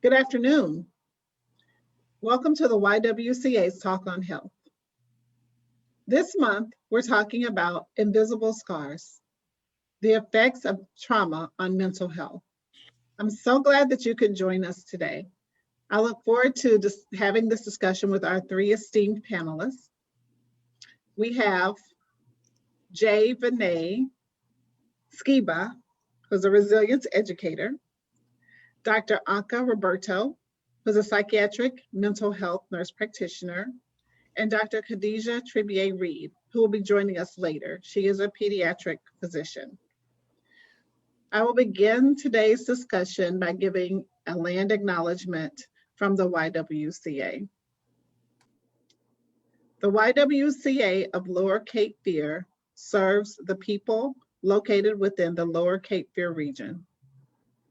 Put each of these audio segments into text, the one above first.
Good afternoon. Welcome to the YWCA's Talk on Health. This month, we're talking about invisible scars, the effects of trauma on mental health. I'm so glad that you could join us today. I look forward to having this discussion with our three esteemed panelists. We have Jay Vinay Skiba, who's a resilience educator, Dr. Anka Roberto, who's a psychiatric mental health nurse practitioner, and Dr. Khadija Tribier-Reed, who will be joining us later. She is a pediatric physician. I will begin today's discussion by giving a land acknowledgement from the YWCA. The YWCA of Lower Cape Fear serves the people located within the Lower Cape Fear region.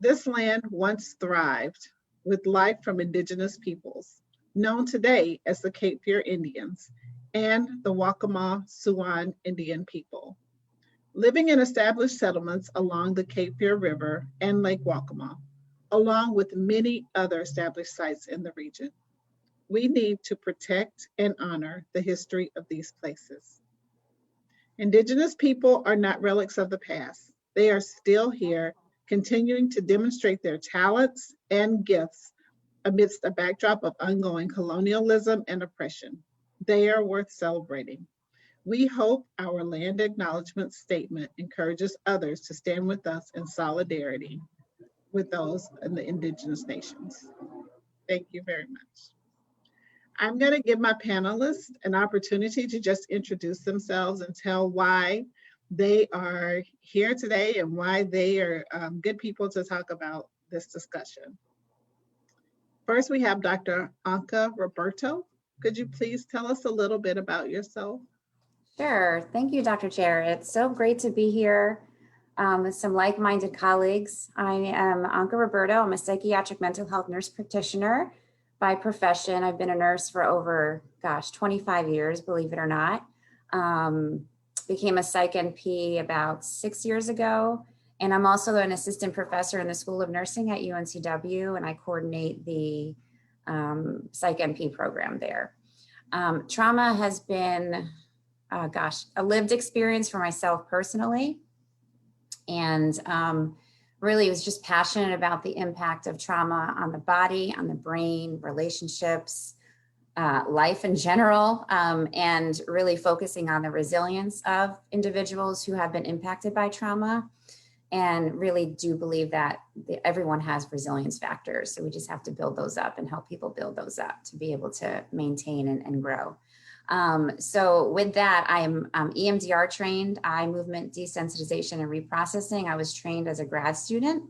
This land once thrived with life from indigenous peoples, known today as the Cape Fear Indians and the Waccamaw-Siouan Indian people, living in established settlements along the Cape Fear River and Lake Waccamaw, along with many other established sites in the region. We need to protect and honor the history of these places. Indigenous people are not relics of the past. They are still here, continuing to demonstrate their talents and gifts amidst a backdrop of ongoing colonialism and oppression. They are worth celebrating. We hope our land acknowledgement statement encourages others to stand with us in solidarity with those in the indigenous nations. Thank you very much. I'm going to give my panelists an opportunity to just introduce themselves and tell why they are here today and why they are good people to talk about this discussion. First, we have Dr. Anka Roberto. Could you please tell us a little bit about yourself? Sure. Thank you, Dr. Chair. It's so great to be here with some like-minded colleagues. I am Anka Roberto. I'm a psychiatric mental health nurse practitioner by profession. I've been a nurse for over, 25 years, believe it or not. Became a psych NP about 6 years ago. And I'm also an assistant professor in the School of Nursing at UNCW, and I coordinate the psych NP program there. Trauma has been, a lived experience for myself personally. And really was just passionate about the impact of trauma on the body, on the brain, relationships, life in general, and really focusing on the resilience of individuals who have been impacted by trauma. And really do believe that everyone has resilience factors. So we just have to build those up and help people build those up to be able to maintain and grow. So with that, I am EMDR trained, eye movement desensitization and reprocessing. I was trained as a grad student,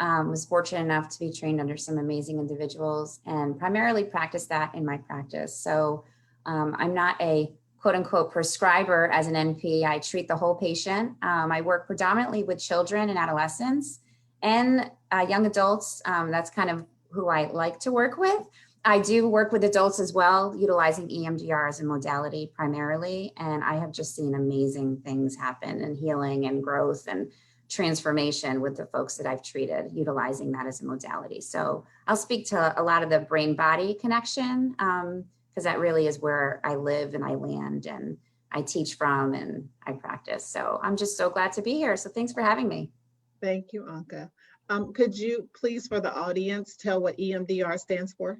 was fortunate enough to be trained under some amazing individuals and primarily practice that in my practice. So I'm not a quote unquote prescriber as an NP. I treat the whole patient. I work predominantly with children and adolescents and young adults. That's kind of who I like to work with. I do work with adults as well, utilizing EMDR as a modality primarily. And I have just seen amazing things happen and healing and growth and transformation with the folks that I've treated, utilizing that as a modality. So I'll speak to a lot of the brain-body connection, because that really is where I live and I land and I teach from and I practice. So I'm just so glad to be here. So thanks for having me. Thank you, Anka. Could you please, for the audience, tell what EMDR stands for?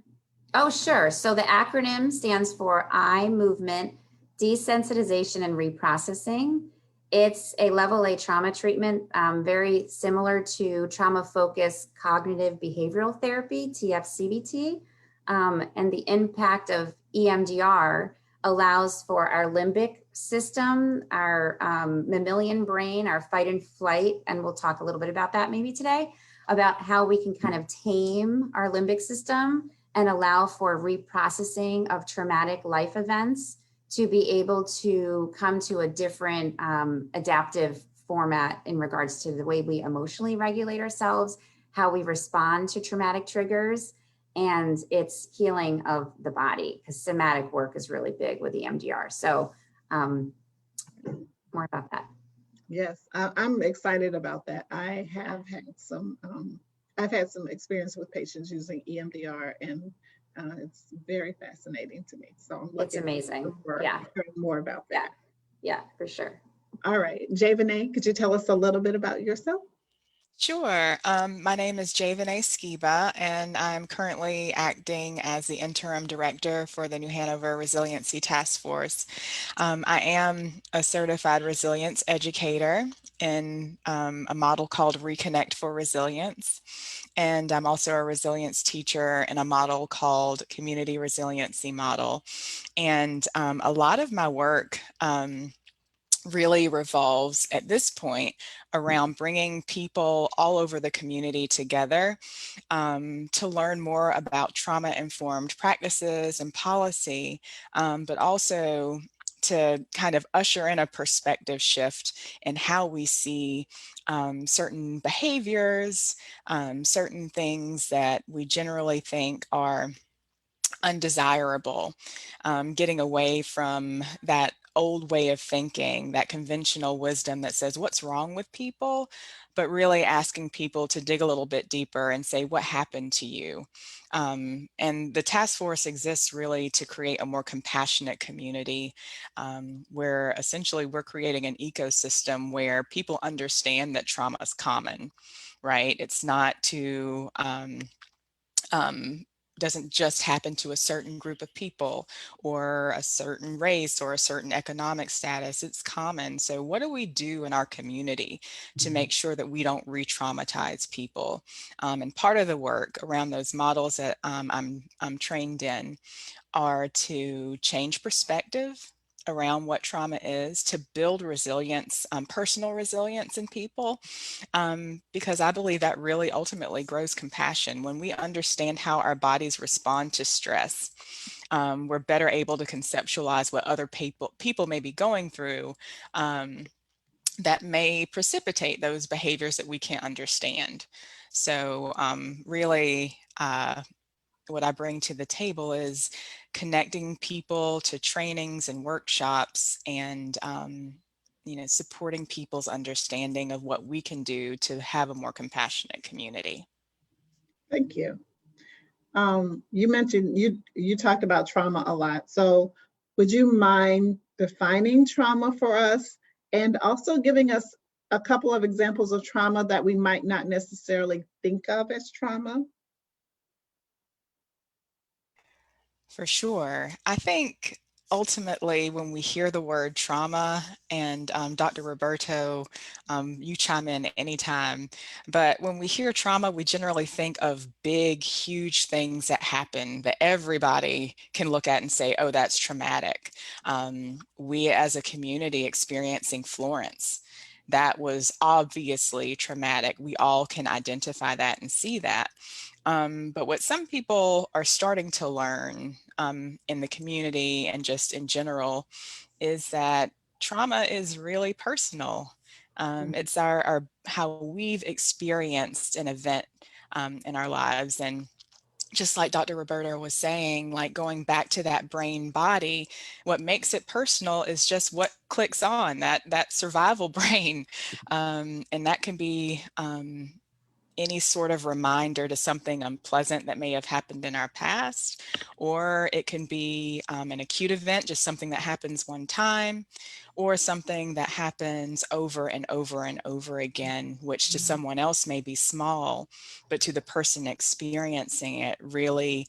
Oh, sure. So the acronym stands for Eye Movement Desensitization and Reprocessing. It's a level A trauma treatment, very similar to trauma-focused cognitive behavioral therapy, TFCBT. And the impact of EMDR allows for our limbic system, our mammalian brain, our fight and flight, and we'll talk a little bit about that maybe today, about how we can kind of tame our limbic system and allow for reprocessing of traumatic life events to be able to come to a different adaptive format in regards to the way we emotionally regulate ourselves, how we respond to traumatic triggers, and it's healing of the body, because somatic work is really big with the EMDR. So more about that. Yes, I'm excited about that. I have had some I've had some experience with patients using EMDR, and it's very fascinating to me. So I'm It's looking amazing. for Yeah, more about yeah, that. yeah, for sure. All right, Javanae, could you tell us a little bit about yourself? Sure. My name is Javanae Skiba, and I'm currently acting as the interim director for the New Hanover Resiliency Task Force. I am a certified resilience educator in a model called Reconnect for Resilience. And I'm also a resilience teacher in a model called Community Resiliency Model. And a lot of my work really revolves at this point around bringing people all over the community together to learn more about trauma-informed practices and policy, but also to kind of usher in a perspective shift in how we see certain behaviors, certain things that we generally think are undesirable, getting away from that old way of thinking, that conventional wisdom that says, what's wrong with people? But really asking people to dig a little bit deeper and say, what happened to you? And the task force exists really to create a more compassionate community where essentially we're creating an ecosystem where people understand that trauma is common, right? It's not to um, doesn't just happen to a certain group of people or a certain race or a certain economic status. It's common. So what do we do in our community to make sure that we don't re-traumatize people? And part of the work around those models that I'm trained in are to change perspective around what trauma is, to build resilience, personal resilience in people, because I believe that really ultimately grows compassion. When we understand how our bodies respond to stress, we're better able to conceptualize what other people may be going through that may precipitate those behaviors that we can't understand. So really, what I bring to the table is connecting people to trainings and workshops and supporting people's understanding of what we can do to have a more compassionate community. Thank you. You mentioned you talked about trauma a lot. So would you mind defining trauma for us and also giving us a couple of examples of trauma that we might not necessarily think of as trauma? For sure. I think ultimately when we hear the word trauma, and Dr. Roberto, you chime in anytime, but when we hear trauma, we generally think of big, huge things that happen that everybody can look at and say, oh, that's traumatic. We as a community experiencing Florence, that was obviously traumatic. We all can identify that and see that. But what some people are starting to learn in the community and just in general is that trauma is really personal. It's our how we've experienced an event in our lives. And just like Dr. Roberto was saying, like going back to that brain body, what makes it personal is just what clicks on that survival brain. And that can be any sort of reminder to something unpleasant that may have happened in our past, or it can be an acute event, just something that happens one time, or something that happens over and over and over again, which to someone else may be small, but to the person experiencing it really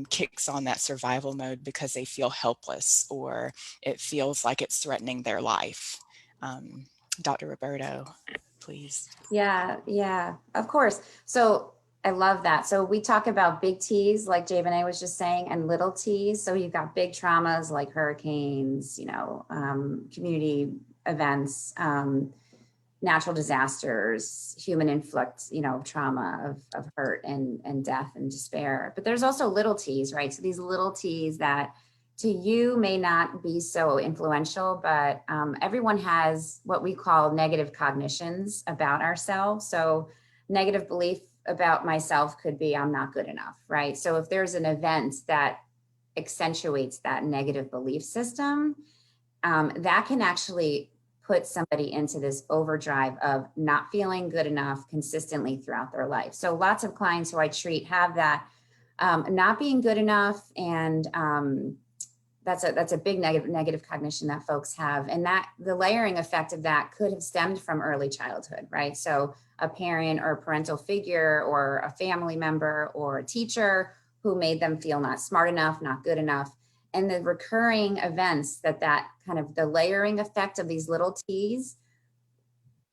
kicks on that survival mode because they feel helpless or it feels like it's threatening their life. Dr. Roberto, please. Yeah, of course. So I love that. So we talk about big T's, like Javanae was just saying, and little T's. So you've got big traumas like hurricanes, community events, natural disasters, human inflict, trauma of hurt and death and despair. But there's also little T's, right? So these little T's that to you may not be so influential, but everyone has what we call negative cognitions about ourselves. So negative belief about myself could be I'm not good enough, right? So if there's an event that accentuates that negative belief system, that can actually put somebody into this overdrive of not feeling good enough consistently throughout their life. So lots of clients who I treat have that not being good enough, and that's a big negative cognition that folks have, and that the layering effect of that could have stemmed from early childhood, right? So a parent or a parental figure or a family member or a teacher who made them feel not smart enough, not good enough. And the recurring events that kind of the layering effect of these little T's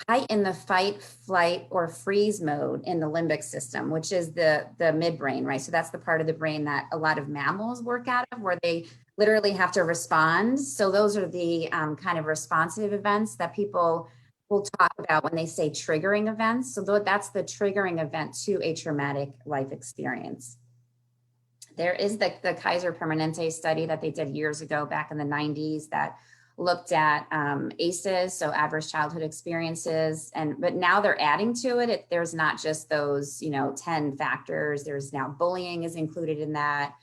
heighten the fight, flight, or freeze mode in the limbic system, which is the midbrain, right? So that's the part of the brain that a lot of mammals work out of, where they literally have to respond. So those are the kind of responsive events that people will talk about when they say triggering events. So that's the triggering event to a traumatic life experience. There is the Kaiser Permanente study that they did years ago, back in the 90s, that looked at ACEs, so adverse childhood experiences, but now they're adding to it. There's not just those 10 factors. There's now bullying is included in that,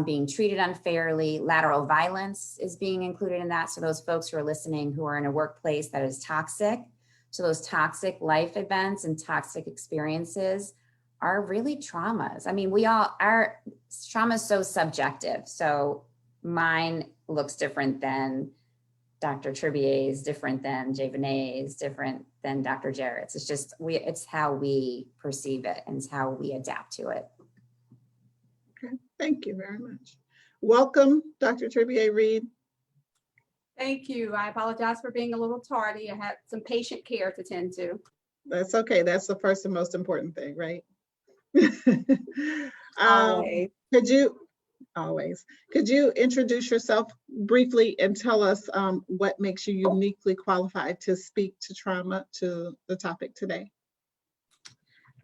being treated unfairly, lateral violence is being included in that. So those folks who are listening who are in a workplace that is toxic, so those toxic life events and toxic experiences are really traumas. I mean, our trauma is so subjective. So mine looks different than Dr. Tribier's, different than Jay Vinay's, different than Dr. Jarrett's. It's just, it's how we perceive it, and it's how we adapt to it. Okay, thank you very much. Welcome, Dr. Tribier-Reed. Thank you. I apologize for being a little tardy. I had some patient care to tend to. That's okay. That's the first and most important thing, right? Always. Could you introduce yourself briefly and tell us what makes you uniquely qualified to speak to trauma, to the topic today?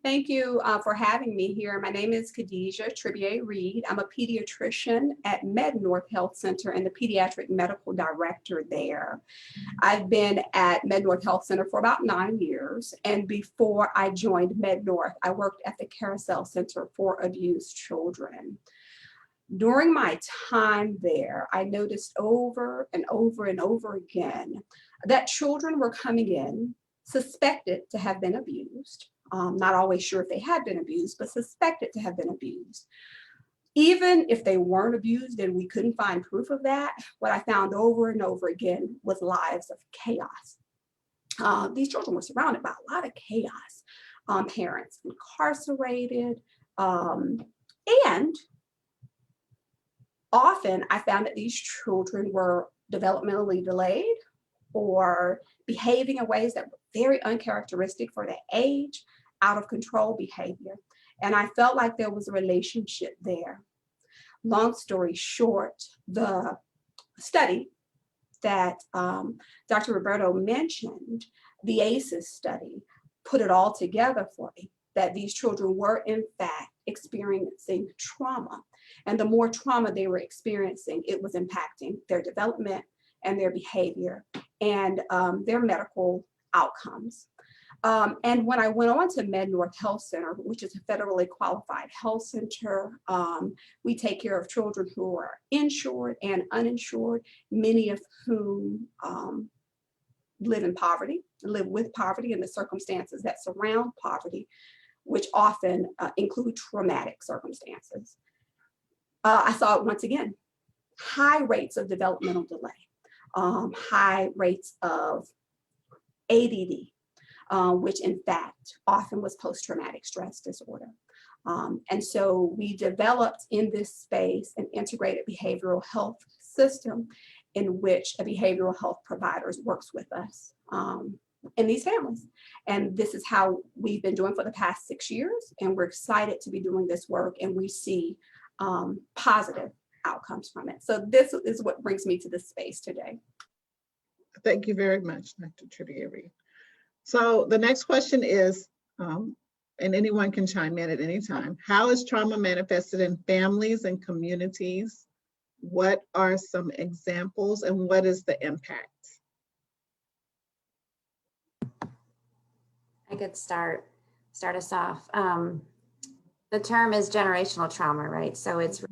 Thank you for having me here. My name is Khadijah Tribier-Reed. I'm a pediatrician at MedNorth Health Center and the pediatric medical director there. I've been at MedNorth Health Center for about 9 years. And before I joined MedNorth, I worked at the Carousel Center for Abused Children. During my time there, I noticed over and over and over again that children were coming in suspected to have been abused. Not always sure if they had been abused, but suspected to have been abused. Even if they weren't abused and we couldn't find proof of that, what I found over and over again was lives of chaos. These children were surrounded by a lot of chaos. Parents incarcerated, and often I found that these children were developmentally delayed or behaving in ways that were very uncharacteristic for their age, out of control behavior. And I felt like there was a relationship there. Long story short, the study that Dr. Roberto mentioned, the ACEs study, put it all together for me, that these children were in fact experiencing trauma. And the more trauma they were experiencing, it was impacting their development and their behavior and their medical outcomes. And when I went on to MedNorth Health Center, which is a federally qualified health center, we take care of children who are insured and uninsured, many of whom live in poverty, live with poverty and the circumstances that surround poverty, which often include traumatic circumstances. I saw it once again, high rates of developmental delay, high rates of ADD, which in fact often was post-traumatic stress disorder. And so we developed in this space an integrated behavioral health system in which a behavioral health provider works with us in these families. And this is how we've been doing for the past 6 years. And we're excited to be doing this work, and we see positive outcomes from it. So this is what brings me to this space today. Thank you very much, Dr. Tribier-Reed. So the next question is, and anyone can chime in at any time, how is trauma manifested in families and communities? What are some examples and what is the impact? I could start us off. The term is generational trauma, right? So it's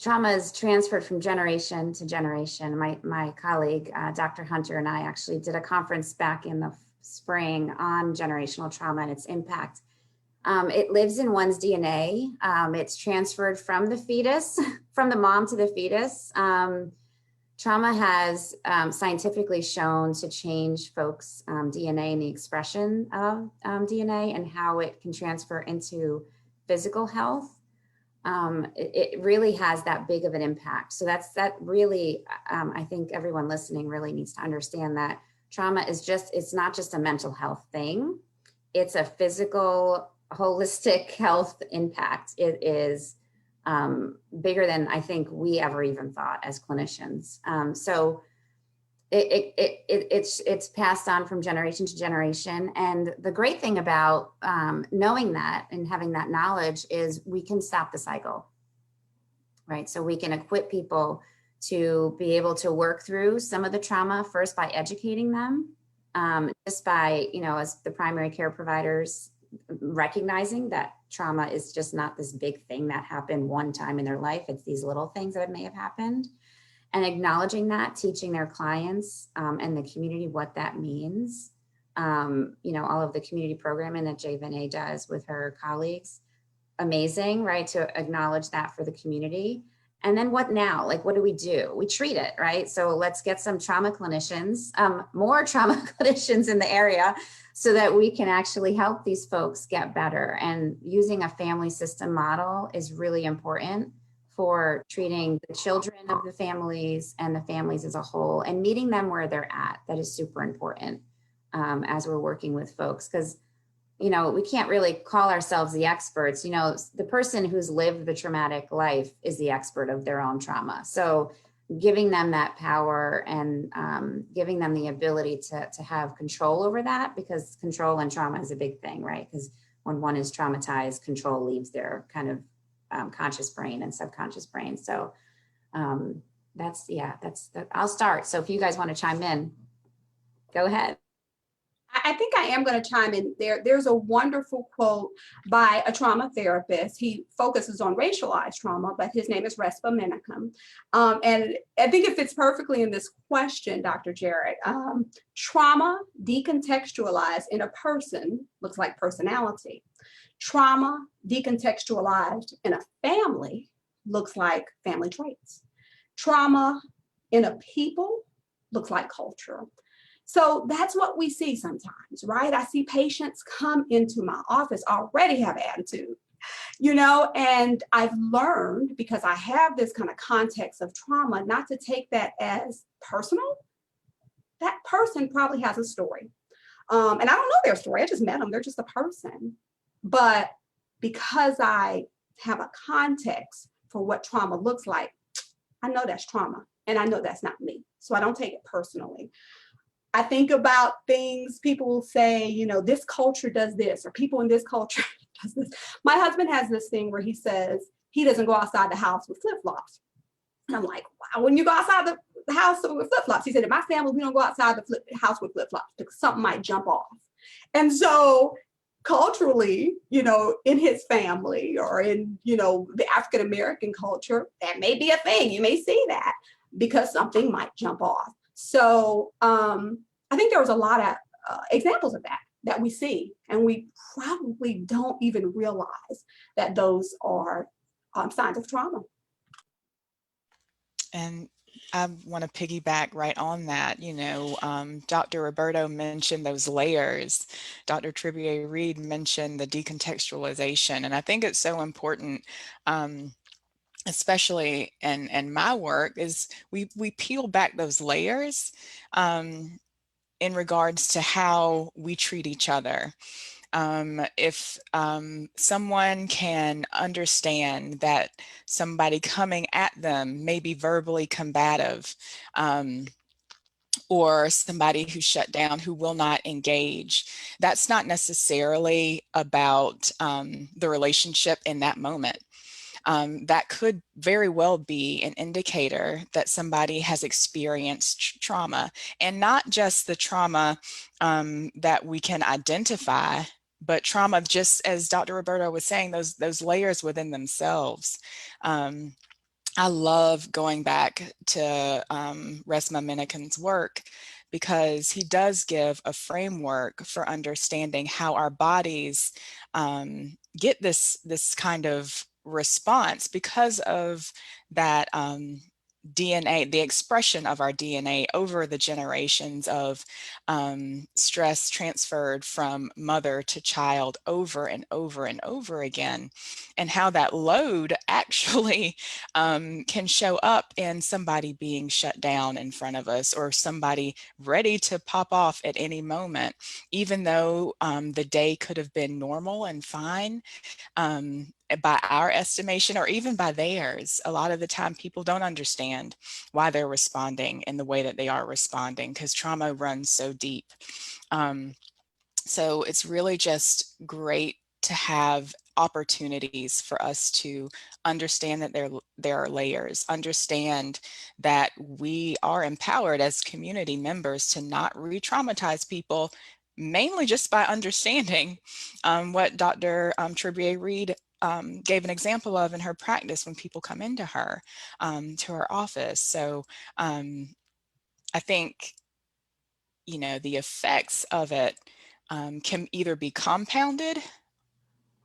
trauma is transferred from generation to generation. My colleague, Dr. Hunter, and I actually did a conference back in the spring on generational trauma and its impact. It lives in one's DNA. It's transferred from the fetus, from the mom to the fetus. Trauma has scientifically shown to change folks' DNA and the expression of DNA and how it can transfer into physical health. It really has that big of an impact. So that really, I think everyone listening really needs to understand that trauma is it's not just a mental health thing. It's a physical, holistic health impact. It is bigger than I think we ever even thought as clinicians. So it's passed on from generation to generation. And the great thing about knowing that and having that knowledge is we can stop the cycle, right? So we can equip people to be able to work through some of the trauma first by educating them, just by, as the primary care providers, recognizing that trauma is just not this big thing that happened one time in their life. It's these little things that may have happened, and acknowledging that, teaching their clients and the community what that means. All of the community programming that Jay does with her colleagues, amazing, right? To acknowledge that for the community. And then what now? Like, what do? We treat it, right? So let's get some trauma clinicians, more trauma clinicians in the area so that we can actually help these folks get better. And using a family system model is really important for treating the children of the families and the families as a whole, and meeting them where they're at. That is super important as we're working with folks, because we can't really call ourselves the experts. The person who's lived the traumatic life is the expert of their own trauma. So giving them that power and giving them the ability to have control over that, because control and trauma is a big thing, right? Because when one is traumatized, control leaves their kind of conscious brain and subconscious brain. So that's I'll start. So if you guys want to chime in, go ahead. I think I am going to chime in there. There's a wonderful quote by a trauma therapist. He focuses on racialized trauma, but his name is Respa Menachem. And I think it fits perfectly in this question, Dr. Jarrett. Trauma decontextualized in a person looks like personality. Trauma decontextualized in a family looks like family traits. Trauma in a people looks like culture. So that's what we see sometimes, right? I see patients come into my office already have attitude, and I've learned, because I have this kind of context of trauma, not to take that as personal. That person probably has a story. And I don't know their story. I just met them. They're just a person. But because I have a context for what trauma looks like, I know that's trauma, and I know that's not me. So I don't take it personally. I think about things people will say, this culture does this, or people in this culture does this. My husband has this thing where he says he doesn't go outside the house with flip-flops. And I'm like, wow, when you go outside the house with flip-flops? He said, in my family, we don't go outside the house with flip-flops because something might jump off. And so culturally, in his family or in, the African-American culture, that may be a thing. You may see that because something might jump off. So I think there was a lot of examples of that we see, and we probably don't even realize that those are signs of trauma. And I want to piggyback right on that. Dr. Roberto mentioned those layers. Dr. Tribier-Reed mentioned the decontextualization. And I think it's so important, especially in my work, is we peel back those layers in regards to how we treat each other. If someone can understand that somebody coming at them may be verbally combative, or somebody who's shut down, who will not engage, that's not necessarily about the relationship in that moment. That could very well be an indicator that somebody has experienced trauma, and not just the trauma that we can identify, but trauma, just as Dr. Roberto was saying, those layers within themselves. I love going back to Resma Minikin's work, because he does give a framework for understanding how our bodies get this kind of response because of that DNA, the expression of our DNA over the generations of stress transferred from mother to child over and over and over again, and how that load actually can show up in somebody being shut down in front of us, or somebody ready to pop off at any moment, even though the day could have been normal and fine. By our estimation, or even by theirs, a lot of the time people don't understand why they're responding in the way that they are responding, because trauma runs so deep. So it's really just great to have opportunities for us to understand that there are layers, understand that we are empowered as community members to not re-traumatize people, mainly just by understanding what Dr. Tribier-Reed gave an example of in her practice when people come into her, to her office. So I think, the effects of it can either be compounded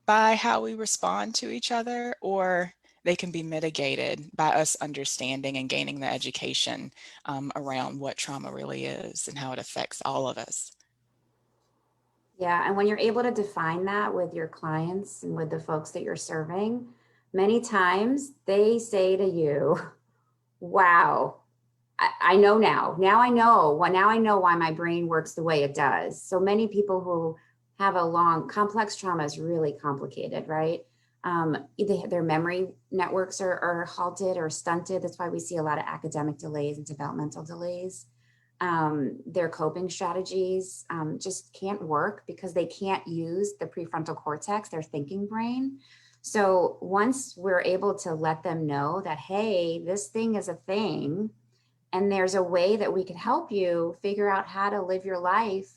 by how we respond to each other, or they can be mitigated by us understanding and gaining the education around what trauma really is and how it affects all of us. Yeah, and when you're able to define that with your clients and with the folks that you're serving, many times they say to you, wow, I know now. Now I know. Well, now I know why my brain works the way it does. So many people who have a long, complex trauma is really complicated, right? Either their memory networks are halted or stunted. That's why we see a lot of academic delays and developmental delays. Their coping strategies just can't work because they can't use the prefrontal cortex, their thinking brain. So once we're able to let them know that, hey, this thing is a thing, and there's a way that we can help you figure out how to live your life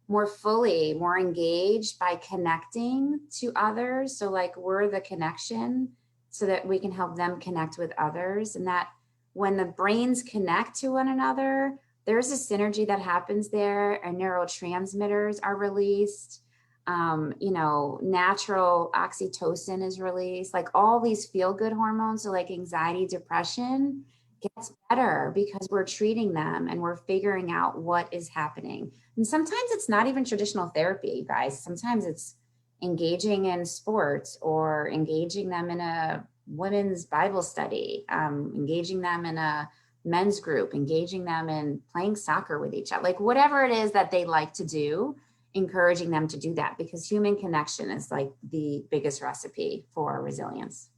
more fully, more engaged by connecting to others. So like we're the connection so that we can help them connect with others. And that when the brains connect to one another, there's a synergy that happens there, and neurotransmitters are released. Natural oxytocin is released, like all these feel-good hormones. So like anxiety, depression gets better because we're treating them and we're figuring out what is happening. And sometimes it's not even traditional therapy, you guys. Sometimes it's engaging in sports, or engaging them in a women's Bible study, engaging them in a men's group, engaging them in playing soccer with each other, like whatever it is that they like to do, encouraging them to do that, because human connection is like the biggest recipe for resilience.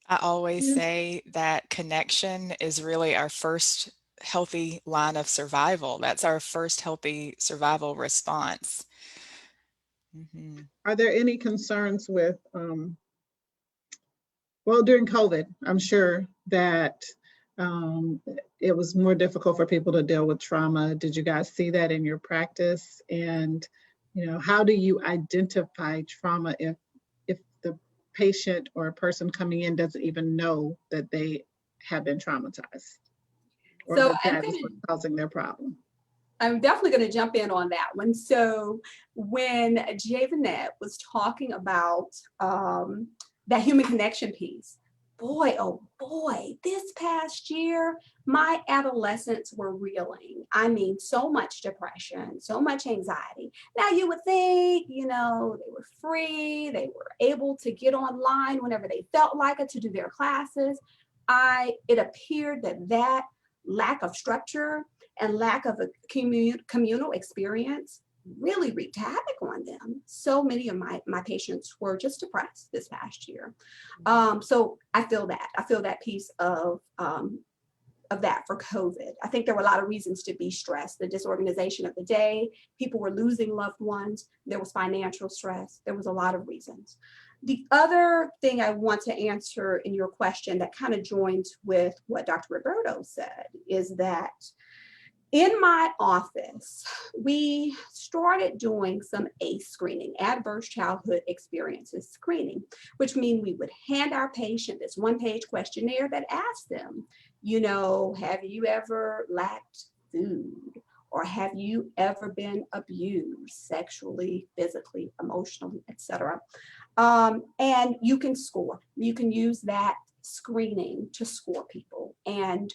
I always say that connection is really our first healthy line of survival. That's our first healthy survival response. Mm-hmm. Are there any concerns with, well, during COVID, I'm sure that it was more difficult for people to deal with trauma. Did you guys see that in your practice? And, how do you identify trauma if the patient or a person coming in doesn't even know that they have been traumatized, or So that is what's causing their problem? I'm definitely going to jump in on that one. So when Javanette was talking about that human connection piece, boy, oh boy, this past year, my adolescents were reeling. I mean, so much depression, so much anxiety. Now you would think, they were free, they were able to get online whenever they felt like it to do their classes. It appeared that lack of structure and lack of a communal experience really wreaked havoc on them. So many of my patients were just depressed this past year. So I feel that piece of that for COVID. I think there were a lot of reasons to be stressed. The disorganization of the day, people were losing loved ones, there was financial stress, there was a lot of reasons. The other thing I want to answer in your question that kind of joins with what Dr. Roberto said is that In my office, we started doing some ACE screening, adverse childhood experiences screening, which means we would hand our patient this one-page questionnaire that asked them, you know, have you ever lacked food? Or have you ever been abused sexually, physically, emotionally, etc.? And you can score. You can use that screening to score people and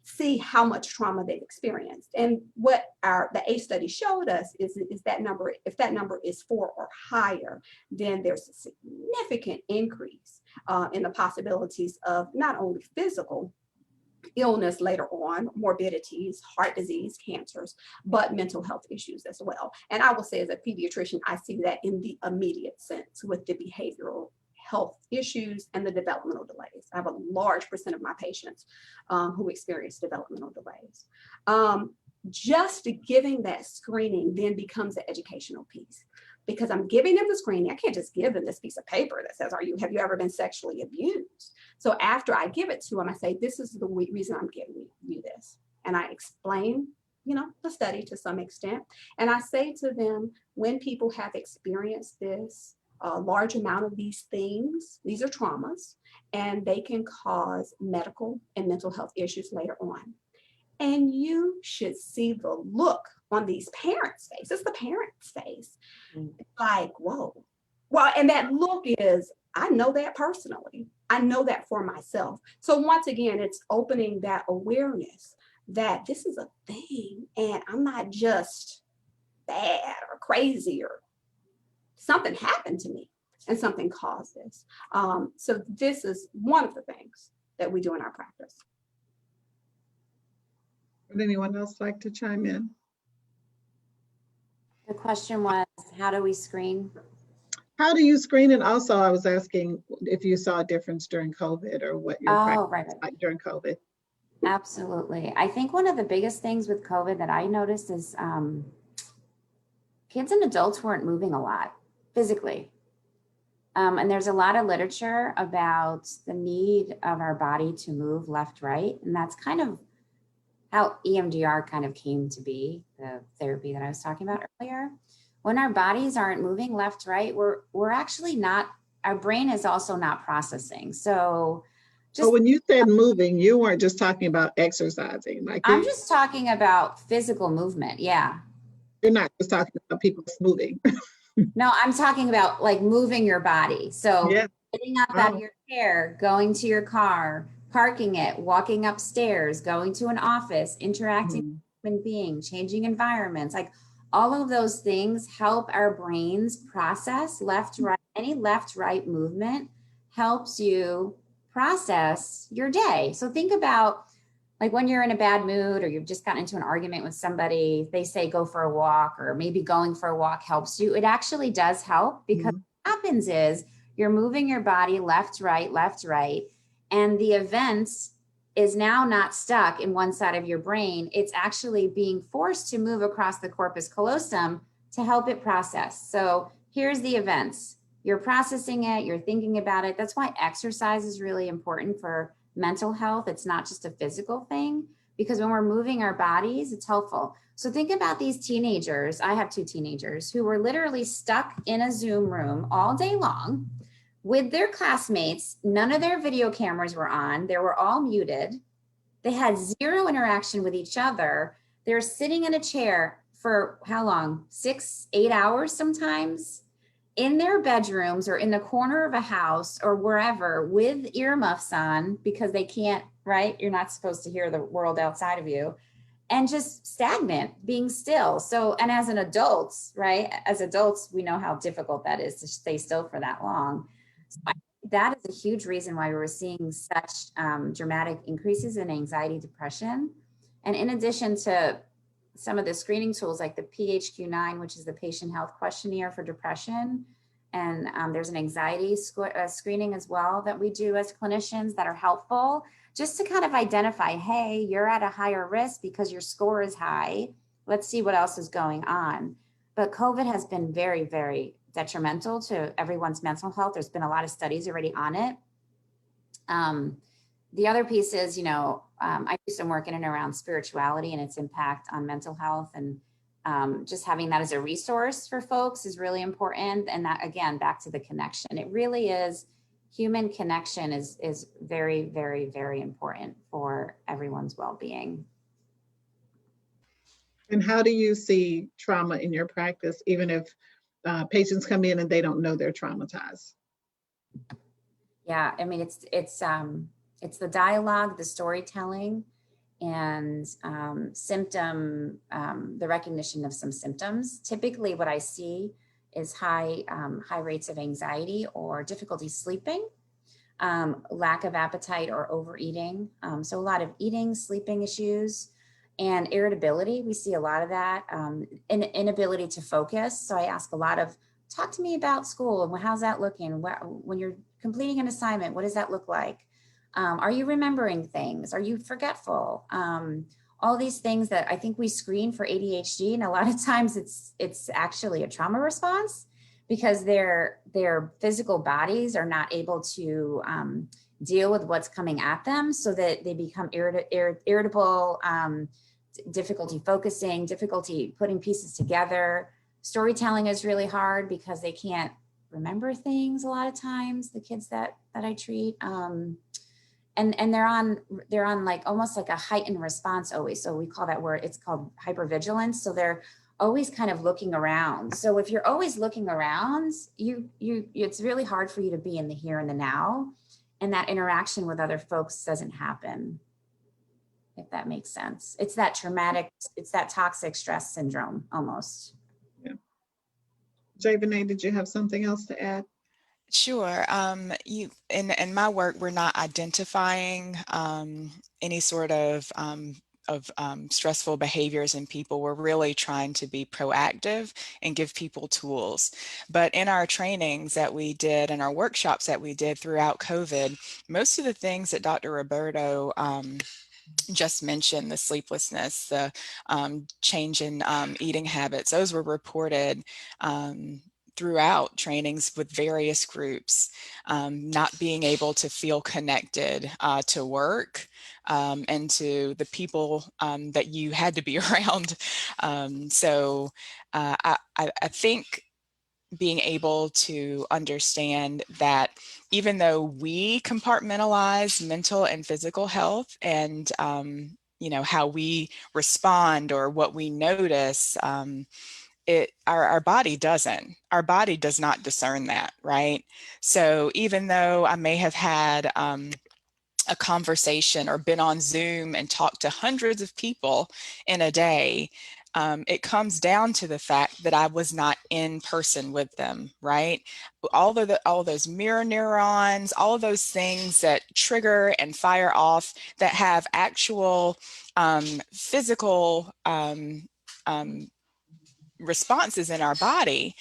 see how much trauma they've experienced. And what the ACE study showed us is that number, if that number is 4 or higher, then there's a significant increase in the possibilities of not only physical illness later on, morbidities, heart disease, cancers, but mental health issues as well. And I will say, as a pediatrician, I see that in the immediate sense with the behavioral health issues and the developmental delays. I have a large percent of my patients who experience developmental delays. Just giving that screening then becomes an educational piece, because I'm giving them the screening. I can't just give them this piece of paper that says, have you ever been sexually abused? So after I give it to them, I say, this is the reason I'm giving you this. And I explain, you know, the study to some extent. And I say to them, when people have experienced this, a large amount of these things, these are traumas, and they can cause medical and mental health issues later on. And you should see the look on these parents' faces, the parents' face, like, whoa. Well, and that look is, I know that personally. I know that for myself. So once again, it's opening that awareness that this is a thing and I'm not just bad or crazy, or something happened to me and something caused this. So this is one of the things that we do in our practice. Would anyone else like to chime in? The question was, how do we screen? How do you screen? And also I was asking if you saw a difference during COVID or what your practice was like during COVID. Absolutely. I think one of the biggest things with COVID that I noticed is kids and adults weren't moving a lot physically. And there's a lot of literature about the need of our body to move left, right. And that's kind of how EMDR kind of came to be, the therapy that I was talking about earlier. When our bodies aren't moving left, right, we're actually not, our brain is also not processing. So just, but when you said moving, you weren't just talking about exercising. Like I'm just talking about physical movement. Yeah. You're not just talking about people moving. No, I'm talking about like moving your body. So yeah. getting up out of your chair, going to your car, parking it, walking upstairs, going to an office, interacting with a human being, changing environments, like all of those things help our brains process left, right. Any left, right movement helps you process your day. So think about like when you're in a bad mood or you've just gotten into an argument with somebody, they say go for a walk, or maybe going for a walk helps you. It actually does help, because what happens is you're moving your body left, right, and the event is now not stuck in one side of your brain. It's actually being forced to move across the corpus callosum to help it process. So here's the events. You're processing it, you're thinking about it. That's why exercise is really important for mental health. It's not just a physical thing, because when we're moving our bodies, it's helpful. So think about these teenagers. I have 2 teenagers who were literally stuck in a Zoom room all day long with their classmates. None of their video cameras were on. They were all muted. They had 0 interaction with each other. They're sitting in a chair for how long? 6, 8 hours sometimes, in their bedrooms or in the corner of a house or wherever, with earmuffs on, because they can't, right? You're not supposed to hear the world outside of you, and just stagnant, being still. So, and as an adult, right? As adults, we know how difficult that is to stay still for that long. So I think that is a huge reason why we're seeing such dramatic increases in anxiety, depression. And in addition to some of the screening tools like the PHQ-9, which is the Patient Health Questionnaire for depression. And there's an anxiety screening as well that we do as clinicians that are helpful, just to kind of identify, hey, you're at a higher risk because your score is high. Let's see what else is going on. But COVID has been very, very detrimental to everyone's mental health. There's been a lot of studies already on it. The other piece is, I do some work in and around spirituality and its impact on mental health, and just having that as a resource for folks is really important. And that, again, back to the connection, it really is, human connection is very, very, very important for everyone's well-being. And how do you see trauma in your practice, even if patients come in and they don't know they're traumatized? Yeah, I mean, it's the dialogue, the storytelling, and the recognition of some symptoms. Typically, what I see is high rates of anxiety or difficulty sleeping, lack of appetite or overeating. So a lot of eating, sleeping issues, and irritability. We see a lot of that, inability to focus. So I ask a lot of, talk to me about school and how's that looking? When you're completing an assignment, what does that look like? Are you remembering things? Are you forgetful? All these things that I think we screen for ADHD, and a lot of times it's actually a trauma response, because their physical bodies are not able to deal with what's coming at them, so that they become irritable, difficulty focusing, difficulty putting pieces together. Storytelling is really hard because they can't remember things a lot of times, the kids that I treat. And they're on like almost like a heightened response always. So we call that word, it's called hypervigilance. So they're always kind of looking around. So if you're always looking around, it's really hard for you to be in the here and the now. And that interaction with other folks doesn't happen, if that makes sense. It's that toxic stress syndrome almost. Yeah. Javanae, did you have something else to add? Sure. In my work, we're not identifying any sort of stressful behaviors in people. We're really trying to be proactive and give people tools. But in our trainings that we did and our workshops that we did throughout COVID, most of the things that Dr. Roberto just mentioned, the sleeplessness, the change in eating habits, those were reported throughout trainings with various groups. Not being able to feel connected to work and to the people that you had to be around. So I think being able to understand that even though we compartmentalize mental and physical health and how we respond or what we notice, our body doesn't. Our body does not discern that, right? So even though I may have had a conversation or been on Zoom and talked to hundreds of people in a day, it comes down to the fact that I was not in person with them, right? All those mirror neurons, all of those things that trigger and fire off that have actual physical responses in our body,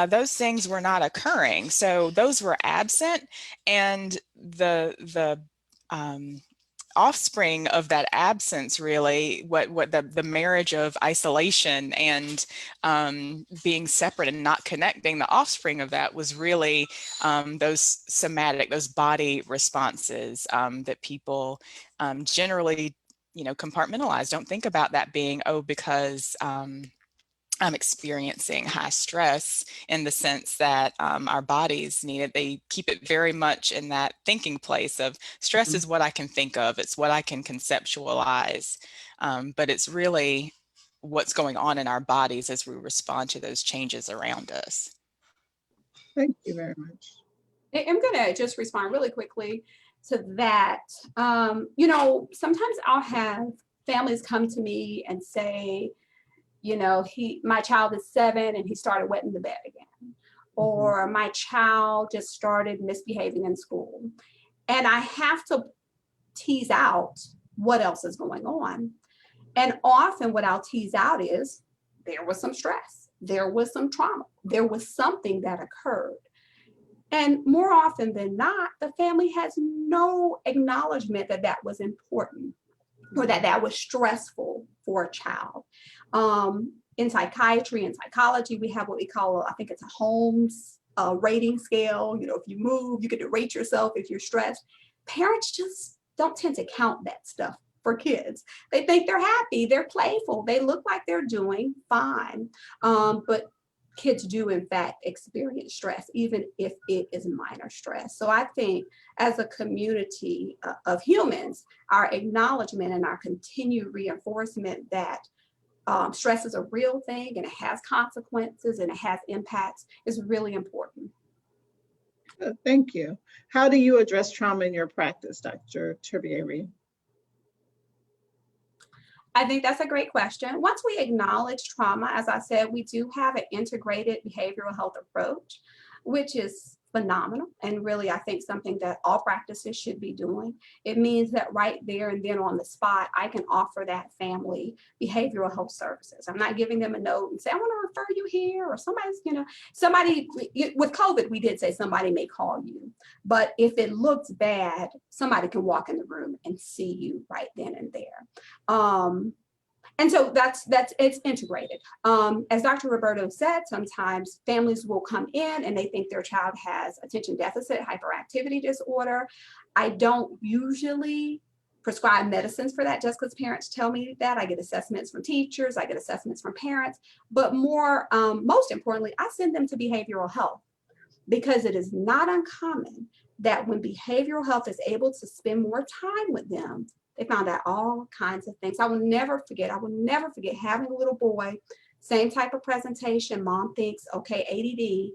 those things were not occurring. So those were absent, and the offspring of that absence, really, what the marriage of isolation and being separate and not connecting, the offspring of that was really those somatic, those body responses that people generally, compartmentalize. Don't think about that being, because I'm experiencing high stress, in the sense that our bodies need it. They keep it very much in that thinking place of stress is what I can think of. It's what I can conceptualize. But it's really what's going on in our bodies as we respond to those changes around us. Thank you very much. I'm going to just respond really quickly to that. Sometimes I'll have families come to me and say, my child is 7 and he started wetting the bed again. Or my child just started misbehaving in school. And I have to tease out what else is going on. And often what I'll tease out is there was some stress, there was some trauma, there was something that occurred. And more often than not, the family has no acknowledgement that that was important or that was stressful for a child. In psychiatry and psychology, we have what we call, I think it's a Holmes rating scale. If you move, you get to rate yourself if you're stressed. Parents just don't tend to count that stuff for kids. They think they're happy, they're playful, they look like they're doing fine. But kids do in fact experience stress, even if it is minor stress. So I think as a community of humans, our acknowledgement and our continued reinforcement that stress is a real thing and it has consequences and it has impacts is really important. Thank you. How do you address trauma in your practice, Dr. Tribieri? I think that's a great question. Once we acknowledge trauma, as I said, we do have an integrated behavioral health approach, which is phenomenal. And really, I think something that all practices should be doing. It means that right there and then on the spot, I can offer that family behavioral health services. I'm not giving them a note and say, I want to refer you here, or somebody's, somebody with COVID, we did say somebody may call you. But if it looks bad, somebody can walk in the room and see you right then and there. And so it's integrated. As Dr. Roberto said, sometimes families will come in and they think their child has attention deficit hyperactivity disorder. I don't usually prescribe medicines for that just because parents tell me that. I get assessments from teachers, I get assessments from parents, but most importantly, I send them to behavioral health, because it is not uncommon that when behavioral health is able to spend more time with them, they found out all kinds of things. I will never forget having a little boy, same type of presentation. Mom thinks, okay, ADD.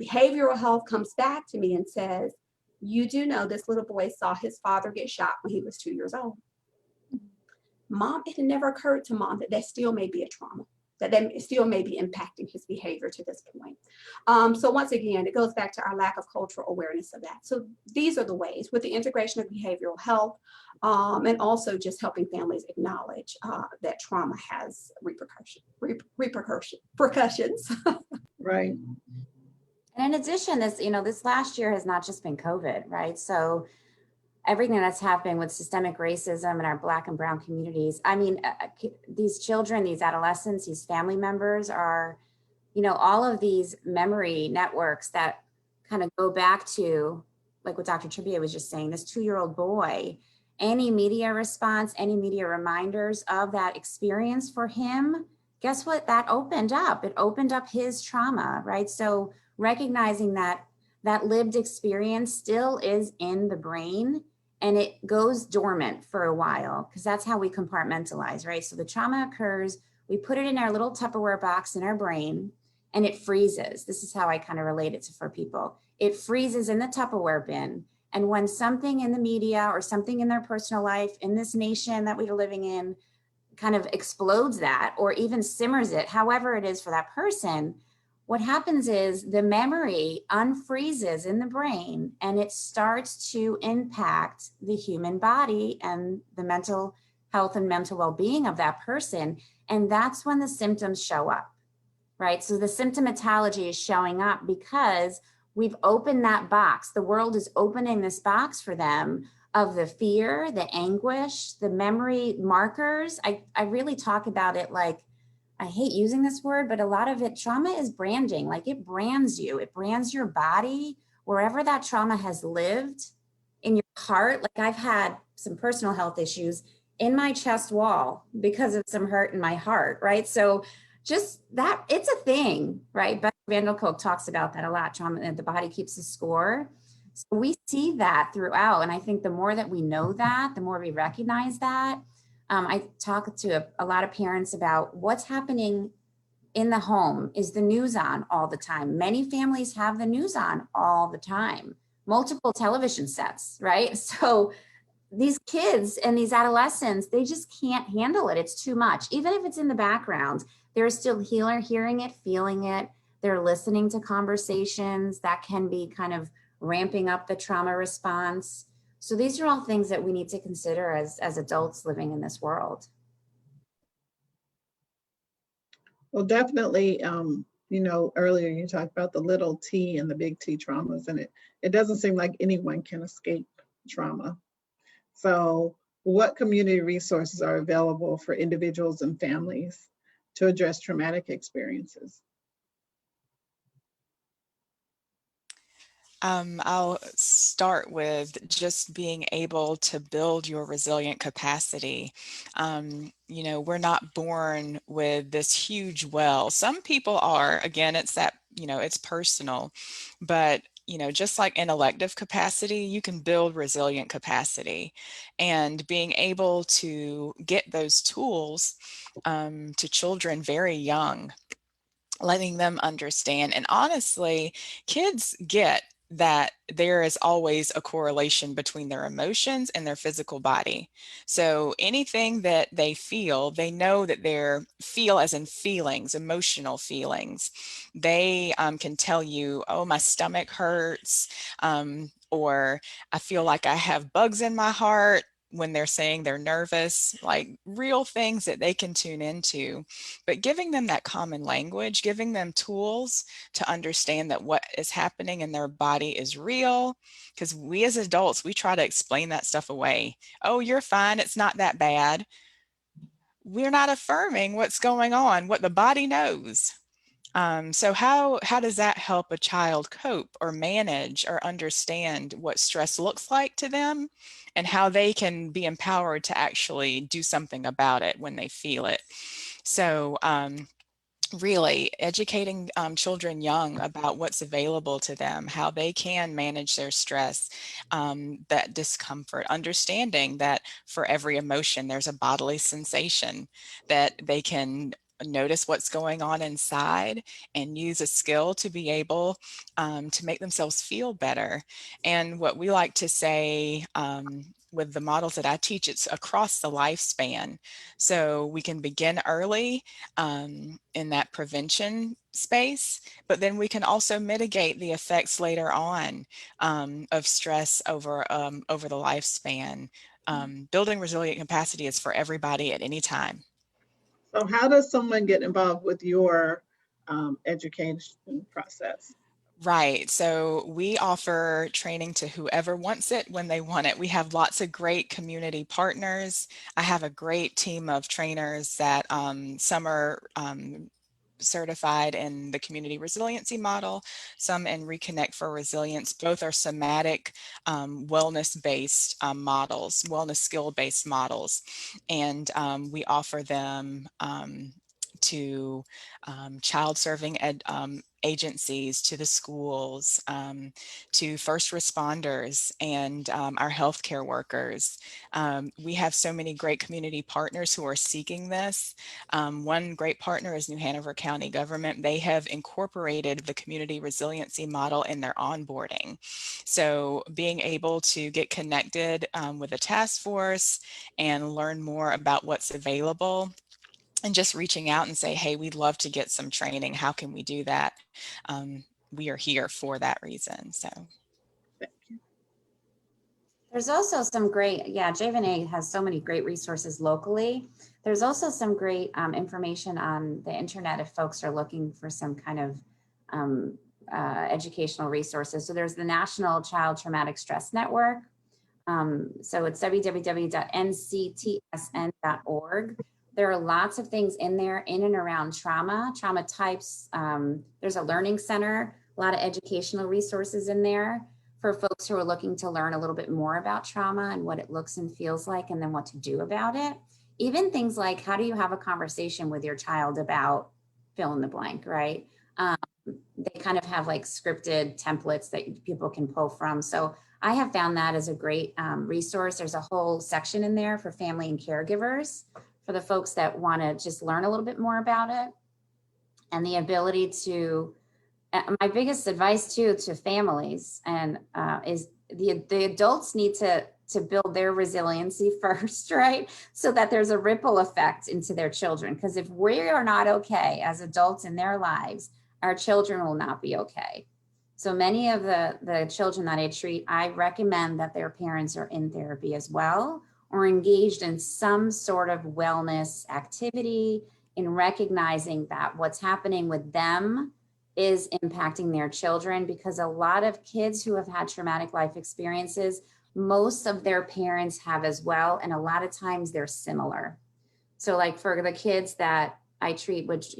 Behavioral health comes back to me and says, you do know this little boy saw his father get shot when he was 2 years old. Mom, it had never occurred to mom that still may be a trauma, that still may be impacting his behavior to this point. So once again, it goes back to our lack of cultural awareness of that. So these are the ways with the integration of behavioral health, and also just helping families acknowledge that trauma has repercussions. Right. And in addition, this last year has not just been COVID, right? So everything that's happening with systemic racism in our Black and brown communities. I mean, these children, these adolescents, these family members are, all of these memory networks that kind of go back to, like what Dr. Tribieri was just saying, this 2-year-old boy, any media response, any media reminders of that experience for him, guess what? That opened up. It opened up his trauma, right? So recognizing that lived experience still is in the brain, and it goes dormant for a while, because that's how we compartmentalize, right? So the trauma occurs, we put it in our little Tupperware box in our brain, and it freezes. This is how I kind of relate it for people. It freezes in the Tupperware bin. And when something in the media or something in their personal life in this nation that we're living in kind of explodes that, or even simmers it, however it is for that person, what happens is the memory unfreezes in the brain, and it starts to impact the human body and the mental health and mental well-being of that person. And that's when the symptoms show up, right? So the symptomatology is showing up because we've opened that box. The world is opening this box for them of the fear, the anguish, the memory markers. I really talk about it like, I hate using this word, but a lot of it, trauma is branding. Like, it brands you. It brands your body wherever that trauma has lived in your heart. Like, I've had some personal health issues in my chest wall because of some hurt in my heart, right? So just that, it's a thing, right? Beth Van Der Kolk talks about that a lot, trauma, and the body keeps a score. So we see that throughout. And I think the more that we know that, the more we recognize that. I talk to a lot of parents about what's happening in the home. Is the news on all the time? Many families have the news on all the time, multiple television sets, right? So these kids and these adolescents, they just can't handle it. It's too much. Even if it's in the background, they're still hearing it, feeling it. They're listening to conversations that can be kind of ramping up the trauma response. So these are all things that we need to consider as adults living in this world. Well, definitely, earlier you talked about the little T and the big T traumas, and it doesn't seem like anyone can escape trauma. So what community resources are available for individuals and families to address traumatic experiences? I'll start with just being able to build your resilient capacity. You know, we're not born with this huge well. Some people are. Again, it's that, you know, it's personal. But, you know, just like in elective capacity, you can build resilient capacity. And being able to get those tools to children very young, letting them understand. And honestly, kids get that there is always a correlation between their emotions and their physical body. So anything that they feel, they know that they're feel as in feelings, emotional feelings. They can tell you, oh, my stomach hurts, or I feel like I have bugs in my heart when they're saying they're nervous, like real things that they can tune into. But giving them that common language, giving them tools to understand that what is happening in their body is real, because we as adults, we try to explain that stuff away. Oh, you're fine, it's not that bad. We're not affirming what's going on, what the body knows. So how does that help a child cope or manage or understand what stress looks like to them and how they can be empowered to actually do something about it when they feel it? So really educating children young about what's available to them, how they can manage their stress, that discomfort, understanding that for every emotion, there's a bodily sensation, that they can notice what's going on inside and use a skill to be able to make themselves feel better. And what we like to say with the models that I teach, it's across the lifespan. So we can begin early in that prevention space, but then we can also mitigate the effects later on of stress over the lifespan. Building resilient capacity is for everybody at any time. So how does someone get involved with your education process? Right. So we offer training to whoever wants it when they want it. We have lots of great community partners. I have a great team of trainers that some are certified in the community resiliency model, some in Reconnect for Resilience. Both are somatic wellness-based models, wellness skill-based models. And we offer them to child serving agencies, to the schools, to first responders, and our healthcare workers. We have so many great community partners who are seeking this. One great partner is New Hanover County government. They have incorporated the community resiliency model in their onboarding. So being able to get connected with a task force and learn more about what's available, and just reaching out and say, hey, we'd love to get some training. How can we do that? We are here for that reason. So. Thank you. There's also some great, yeah, JVNA has so many great resources locally. There's also some great information on the internet if folks are looking for some kind of educational resources. So there's the National Child Traumatic Stress Network. So it's www.nctsn.org. There are lots of things in there in and around trauma types. There's a learning center, a lot of educational resources in there for folks who are looking to learn a little bit more about trauma and what it looks and feels like, and then what to do about it. Even things like, how do you have a conversation with your child about fill in the blank, right? They kind of have like scripted templates that people can pull from. So I have found that as a great resource. There's a whole section in there for family and caregivers, for the folks that want to just learn a little bit more about it. And the ability to, my biggest advice too to families and is the adults need to build their resiliency first, right? So that there's a ripple effect into their children. Because if we are not okay as adults in their lives, our children will not be okay. So many of the children that I treat, I recommend that their parents are in therapy as well, or engaged in some sort of wellness activity, in recognizing that what's happening with them is impacting their children, because a lot of kids who have had traumatic life experiences, most of their parents have as well. And a lot of times they're similar. So like for the kids that I treat with,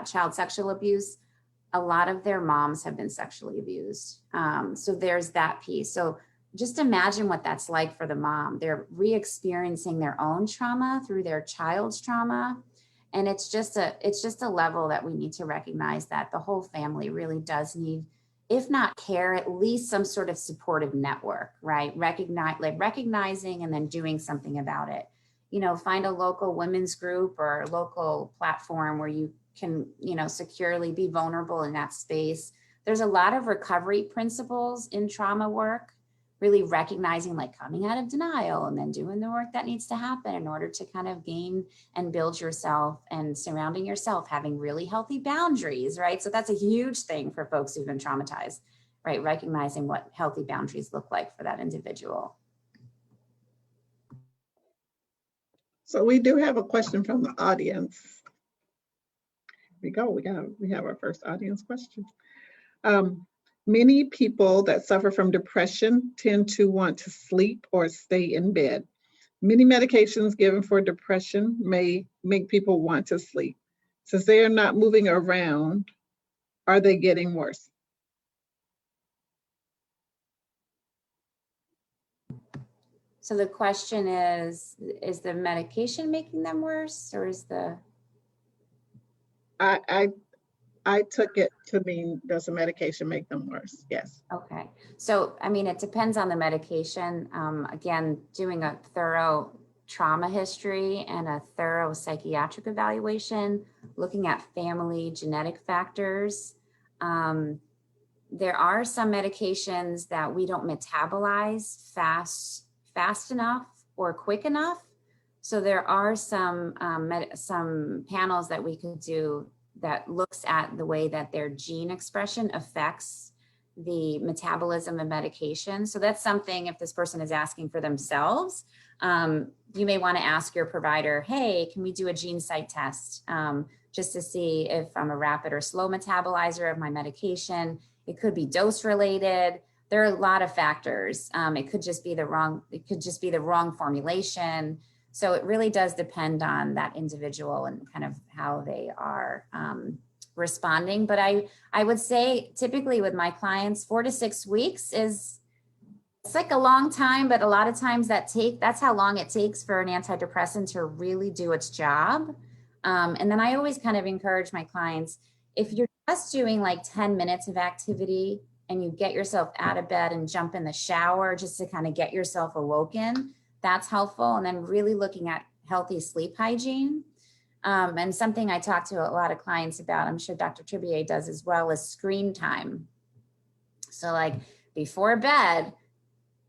child sexual abuse, a lot of their moms have been sexually abused. So there's that piece. So just imagine what that's like for the mom. They're re-experiencing their own trauma through their child's trauma. And it's just a level that we need to recognize that the whole family really does need, if not care, at least some sort of supportive network, right? Recognizing and then doing something about it. You know, find a local women's group or local platform where you can, you know, securely be vulnerable in that space. There's a lot of recovery principles in trauma work, really recognizing like coming out of denial and then doing the work that needs to happen in order to kind of gain and build yourself, and surrounding yourself, having really healthy boundaries, right? So that's a huge thing for folks who've been traumatized, right? Recognizing what healthy boundaries look like for that individual. So we do have a question from the audience. Here we go. We have our first audience question. Many people that suffer from depression tend to want to sleep or stay in bed. Many medications given for depression may make people want to sleep. Since they are not moving around, are they getting worse? So the question is the medication making them worse, or is the... I took it to mean, does the medication make them worse? Yes. Okay. So, I mean, it depends on the medication. Again, doing a thorough trauma history and a thorough psychiatric evaluation, looking at family genetic factors. There are some medications that we don't metabolize fast enough or quick enough. So there are some panels that we could do that looks at the way that their gene expression affects the metabolism of medication. So that's something, if this person is asking for themselves, you may want to ask your provider, hey, can we do a gene site test just to see if I'm a rapid or slow metabolizer of my medication. It could be dose related. There are a lot of factors. It could just be the wrong formulation. So it really does depend on that individual and kind of how they are responding. But I would say typically with my clients, 4 to 6 weeks it's like a long time, but a lot of times that's how long it takes for an antidepressant to really do its job. And then I always kind of encourage my clients, if you're just doing like 10 minutes of activity and you get yourself out of bed and jump in the shower just to kind of get yourself awoken, that's helpful. And then really looking at healthy sleep hygiene. And something I talk to a lot of clients about, I'm sure Dr. Tribier does as well, is screen time. So like before bed,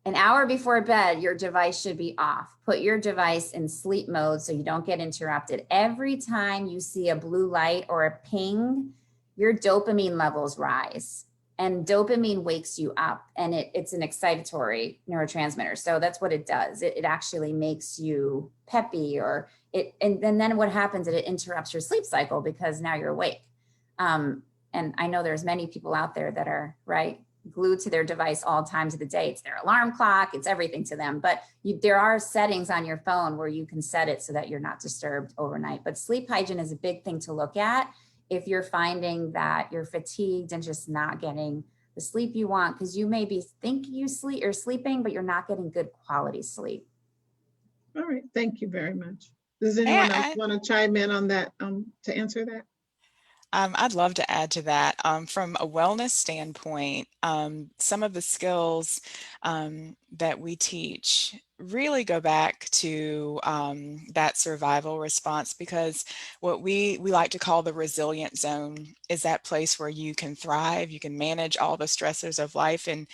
an hour before bed, your device should be off. Put your device in sleep mode so you don't get interrupted. Every time you see a blue light or a ping, your dopamine levels rise. And dopamine wakes you up, and it's an excitatory neurotransmitter. So that's what it does. It actually makes you peppy, and then what happens is it interrupts your sleep cycle because now you're awake. And I know there's many people out there that are glued to their device all times of the day. It's their alarm clock, it's everything to them. But there are settings on your phone where you can set it so that you're not disturbed overnight. But sleep hygiene is a big thing to look at if you're finding that you're fatigued and just not getting the sleep you want, because you may be thinking you're sleeping, but you're not getting good quality sleep. All right, thank you very much. Does anyone else want to chime in on that to answer that? I'd love to add to that. From a wellness standpoint, some of the skills that we teach really go back to that survival response, because what we like to call the resilient zone is that place where you can thrive, you can manage all the stressors of life, and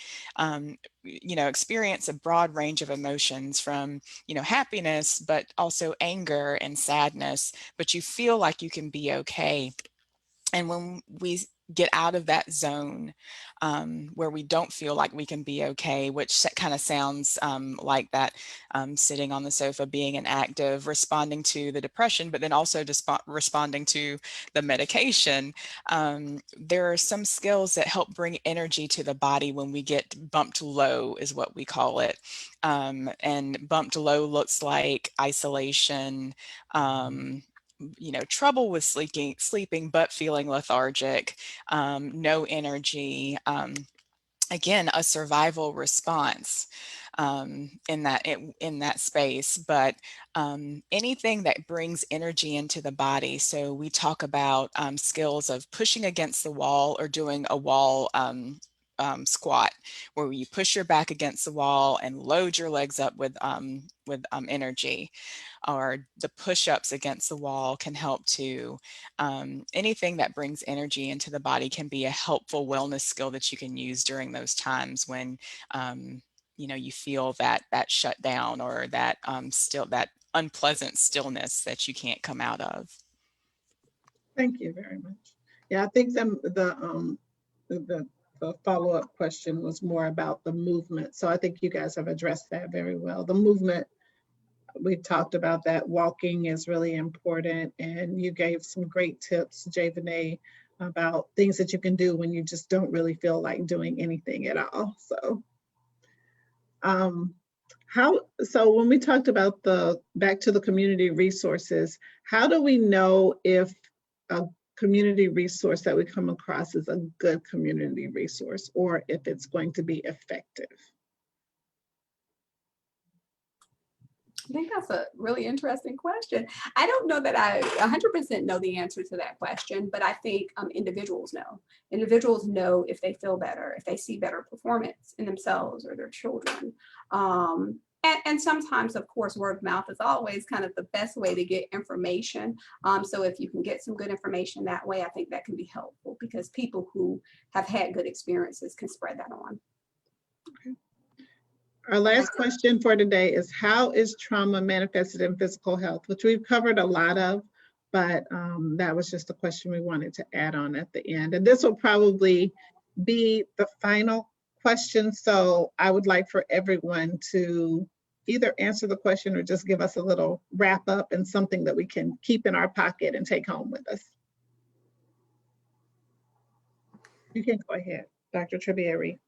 experience a broad range of emotions from happiness, but also anger and sadness, but you feel like you can be okay. And when we get out of that zone where we don't feel like we can be okay, which kind of sounds like that sitting on the sofa, being inactive, responding to the depression, but then also responding to the medication, there are some skills that help bring energy to the body when we get bumped low, is what we call it. And bumped low looks like isolation, trouble with sleeping, but feeling lethargic, no energy, again, a survival response in that space. But anything that brings energy into the body. So we talk about skills of pushing against the wall or doing a wall squat, where you push your back against the wall and load your legs up with energy. Or the push-ups against the wall can help too. Anything that brings energy into the body can be a helpful wellness skill that you can use during those times when you feel that shutdown or that that unpleasant stillness that you can't come out of. Thank you very much. Yeah, I think the follow-up question was more about the movement. So I think you guys have addressed that very well. The movement, we've talked about that. Walking is really important. And you gave some great tips, Javane, about things that you can do when you just don't really feel like doing anything at all. So so when we talked about back to the community resources, how do we know if a community resource that we come across is a good community resource or if it's going to be effective? I think that's a really interesting question. I don't know that I 100% know the answer to that question, but I think individuals know. Individuals know if they feel better, if they see better performance in themselves or their children. And sometimes, of course, word of mouth is always kind of the best way to get information. So if you can get some good information that way, I think that can be helpful because people who have had good experiences can spread that on. Okay. Our last question for today is, how is trauma manifested in physical health? Which we've covered a lot of, but that was just a question we wanted to add on at the end. And this will probably be the final question. So I would like for everyone to either answer the question or just give us a little wrap up and something that we can keep in our pocket and take home with us. You can go ahead, Dr. Tribieri.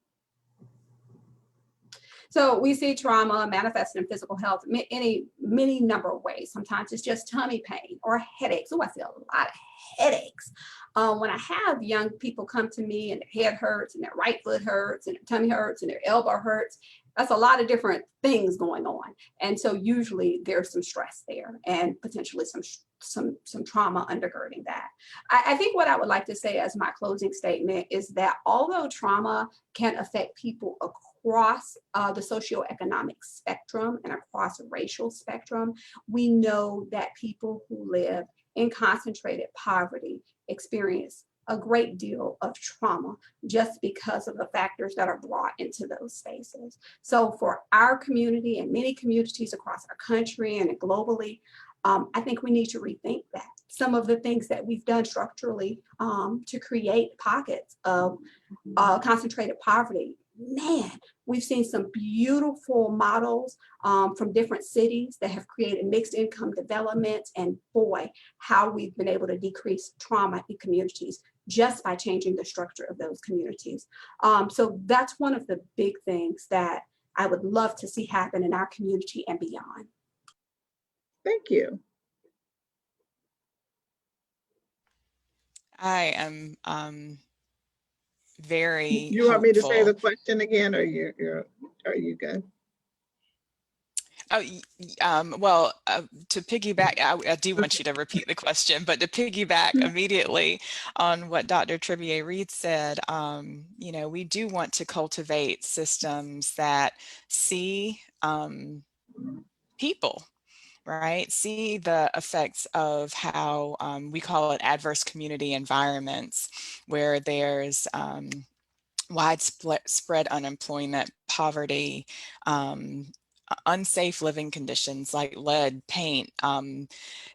So we see trauma manifested in physical health in many number of ways. Sometimes it's just tummy pain or headaches. Oh, I see a lot of headaches. When I have young people come to me and their head hurts and their right foot hurts and their tummy hurts and their elbow hurts, that's a lot of different things going on. And so usually there's some stress there and potentially some trauma undergirding that. I think what I would like to say as my closing statement is that although trauma can affect people across the socioeconomic spectrum and across a racial spectrum, we know that people who live in concentrated poverty experience a great deal of trauma just because of the factors that are brought into those spaces. So for our community and many communities across our country and globally, I think we need to rethink that. Some of the things that we've done structurally to create pockets of concentrated poverty, man, we've seen some beautiful models from different cities that have created mixed income development, and boy, how we've been able to decrease trauma in communities just by changing the structure of those communities. So that's one of the big things that I would love to see happen in our community and beyond. Thank you. I am very You want me to say hopeful. the question again, or are you good? Oh, well, to piggyback, I do want you to repeat the question, but to piggyback immediately on what Dr. Tribier-Reed said, we do want to cultivate systems that see people, right? See the effects of how we call it adverse community environments, where there's widespread unemployment, poverty, unsafe living conditions like lead, paint,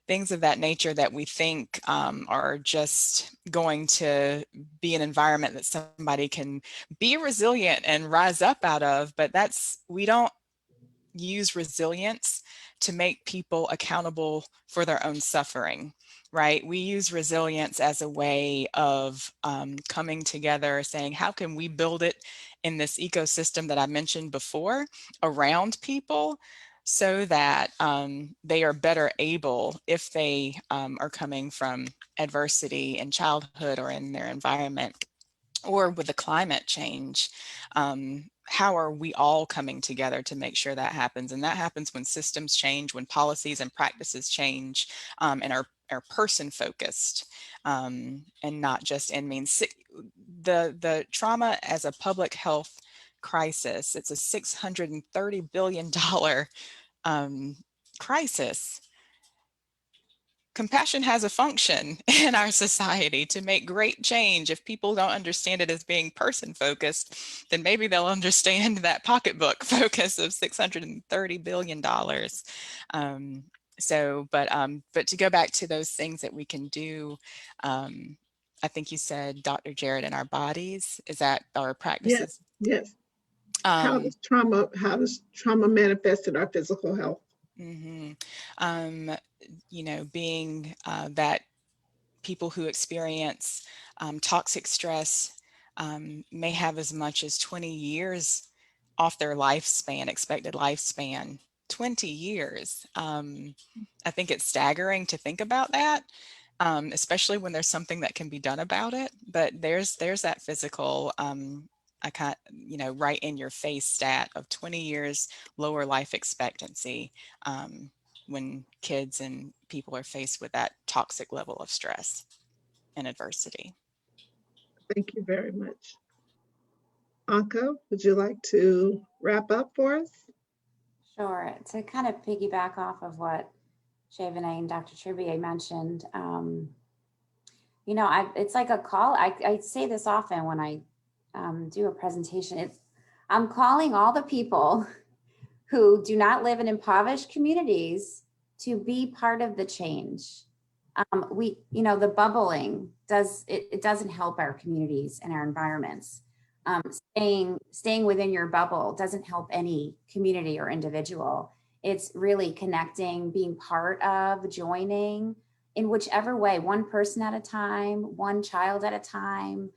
things of that nature that we think are just going to be an environment that somebody can be resilient and rise up out of, but we don't use resilience to make people accountable for their own suffering, right? We use resilience as a way of coming together, saying, how can we build it in this ecosystem that I mentioned before around people so that they are better able, if they are coming from adversity in childhood or in their environment, or with the climate change, how are we all coming together to make sure that happens? And that happens when systems change, when policies and practices change, and are person focused, and not just in means. The trauma as a public health crisis, it's a $630 billion crisis. Compassion has a function in our society to make great change. If people don't understand it as being person focused, then maybe they'll understand that pocketbook focus of $630 billion. But to go back to those things that we can do, I think you said, Dr. Jarrett, in our bodies, is that our practices? Yes. How does trauma manifest in our physical health? You know, being that people who experience toxic stress may have as much as 20 years off their lifespan, expected lifespan. 20 years. I think it's staggering to think about that, especially when there's something that can be done about it. But there's that physical, right in your face stat of 20 years lower life expectancy when kids and people are faced with that toxic level of stress and adversity. Thank you very much. Anka, would you like to wrap up for us? Sure. To kind of piggyback off of what Javane and Dr. Tribier mentioned, you know, it's like a call. I say this often when I do a presentation. I'm calling all the people who do not live in impoverished communities to be part of the change. You know, the bubbling doesn't help our communities and our environments. Staying within your bubble doesn't help any community or individual. It's really connecting, being part of, joining in whichever way, one person at a time, one child at a time,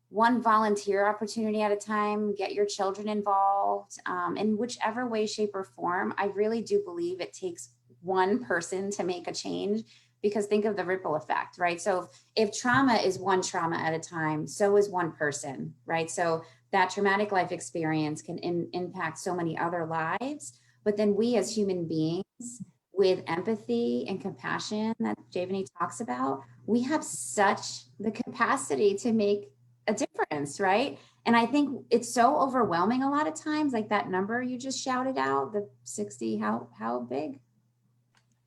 one volunteer opportunity at a time, get your children involved in whichever way, shape, or form. I really do believe it takes one person to make a change, because think of the ripple effect, right? So if trauma is one trauma at a time, so is one person, right? So that traumatic life experience can impact so many other lives, but then we as human beings with empathy and compassion that Javane talks about, we have such the capacity to make a difference, right? And I think it's so overwhelming a lot of times, like that number you just shouted out, the 60, how big?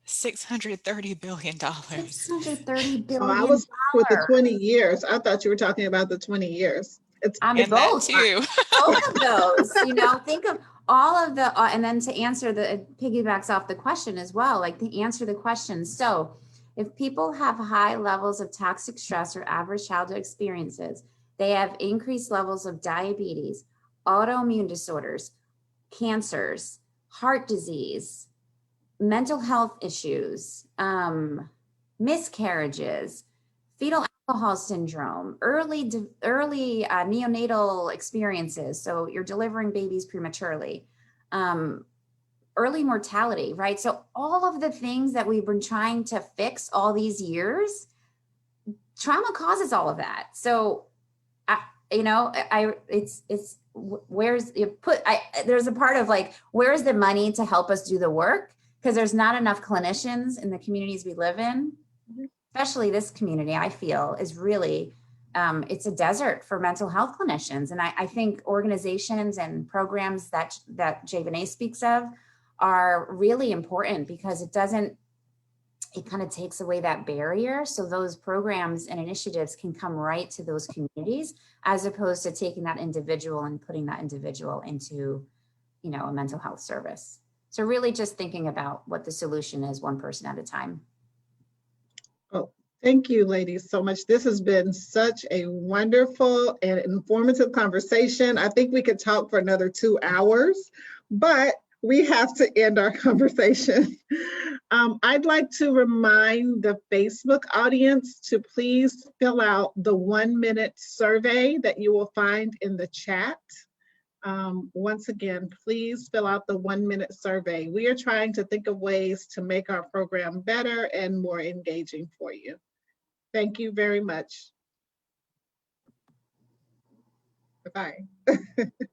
$630 billion. $630 billion. Oh, I was with the 20 years. I thought you were talking about the 20 years. I'm and both. That too. Both of those, you know, think of all of the, and then to answer piggybacks off the question as well, like to answer the question. So if people have high levels of toxic stress or adverse childhood experiences, they have increased levels of diabetes, autoimmune disorders, cancers, heart disease, mental health issues, miscarriages, fetal alcohol syndrome, early neonatal experiences. So you're delivering babies prematurely, early mortality, right? So all of the things that we've been trying to fix all these years, trauma causes all of that. So, there's a part of like, where's the money to help us do the work? Because there's not enough clinicians in the communities we live in, especially this community, I feel is really, it's a desert for mental health clinicians. And I think organizations and programs that Javane speaks of are really important, because it kind of takes away that barrier. So those programs and initiatives can come right to those communities, as opposed to taking that individual and putting that individual into, you know, a mental health service. So really just thinking about what the solution is, one person at a time. Oh, thank you, ladies, so much. This has been such a wonderful and informative conversation. I think we could talk for another 2 hours, but we have to end our conversation. I'd like to remind the Facebook audience to please fill out the 1-minute survey that you will find in the chat. once again, please fill out the 1-minute survey. We are trying to think of ways to make our program better and more engaging for you. Thank you very much. Bye-bye.